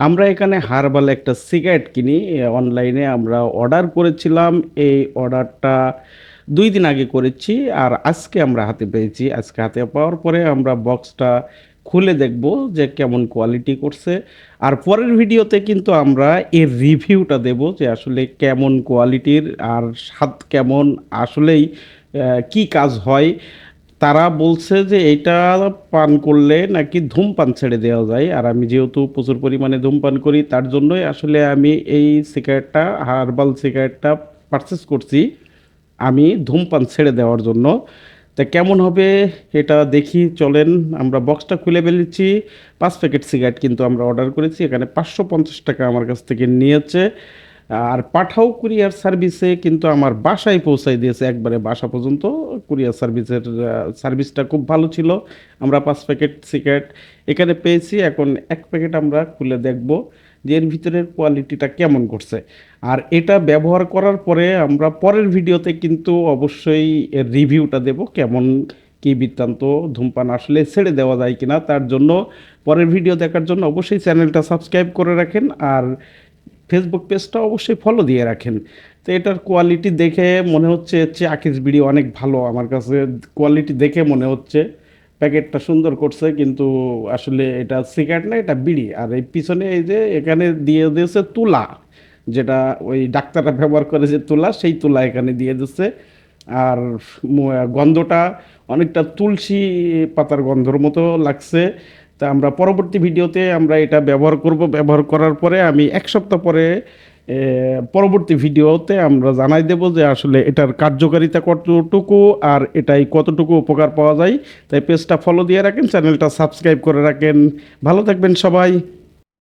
আমরা এখানে হারবাল একটা সিগারেট কিনি। অনলাইনে আমরা অর্ডার করেছিলাম। এই অর্ডারটা ২ দিন আগে করেছি। আর আজকে আমরা হাতে পেয়েছি। আজকে হাতে পাওয়ার পরে আমরা বক্সটা খুলে দেখব যে কেমন কোয়ালিটি করছে। আর পরের ভিডিওতে কিন্তু আমরা এর রিভিউটা দেব যে আসলে কেমন কোয়ালিটির আর স্বাদ কেমন, আসলেই কি কাজ হয়। তারা বলছে যে এইটা পান করলে নাকি ধূমপান ছেড়ে দেওয়া যায়। আর আমি যেহেতু প্রচুর পরিমাণে ধূমপান করি তার জন্যই আসলে আমি এই সিগারেটটা, হার্বাল সিগারেটটা পারচেজ করছি আমি ধূমপান ছেড়ে দেওয়ার জন্য। তা কেমন হবে এটা দেখি, চলেন। আমরা বক্সটা খুলে ফেলেছি। 5 প্যাকেট সিগারেট কিন্তু আমরা অর্ডার করেছি। এখানে 550 টাকা আমার কাছ থেকে নিয়েছে। আর পাঠাও কুরিয়ার সার্ভিসে কিন্তু আমার বাসায় পৌঁছায় দিয়েছে, একবারে বাসা পর্যন্ত। কুরিয়ার সার্ভিসের সার্ভিসটা খুব ভালো ছিল। আমরা 5 প্যাকেট সিগারেট এখানে পেয়েছি। এখন 1 প্যাকেট আমরা খুলে দেখব যে এর ভিতরের কোয়ালিটিটা কেমন করছে। আর এটা ব্যবহার করার পরে আমরা পরের ভিডিওতে কিন্তু অবশ্যই এর রিভিউটা দেব কেমন কি বৃত্তান্ত, ধূমপান আসলে ছেড়ে দেওয়া যায় কিনা। তার জন্য পরের ভিডিও দেখার জন্য অবশ্যই চ্যানেলটা সাবস্ক্রাইব করে রাখেন। আর ফেসবুক পেজটা অবশ্যই ফলো দিয়ে রাখেন। তো এটার কোয়ালিটি দেখে মনে হচ্ছে আকিস বিড়ি অনেক ভালো। আমার কাছে কোয়ালিটি দেখে মনে হচ্ছে প্যাকেটটা সুন্দর করছে, কিন্তু আসলে এটা সিগারেট না, এটা বিড়ি। আর এই পিছনে এই যে এখানে দিয়ে দিয়েছে তুলা, যেটা ওই ডাক্তাররা ব্যবহার করে যে তুলা, সেই তুলা এখানে দিয়ে দিচ্ছে। আর গন্ধটা অনেকটা তুলসী পাতার গন্ধর মতো লাগছে। তা আমরা পরবর্তী ভিডিওতে আমরা এটা ব্যবহার করব। ব্যবহার করার পরে আমি 1 সপ্তাহ পরে পরবর্তী ভিডিওতে আমরা জানাই দেব যে আসলে এটার কার্যকারিতা কতটুকু আর এটাই কতটুকু উপকার পাওয়া যায়। তাই পেজটা ফলো দিয়ে রাখেন, চ্যানেলটা সাবস্ক্রাইব করে রাখেন। ভালো থাকবেন সবাই।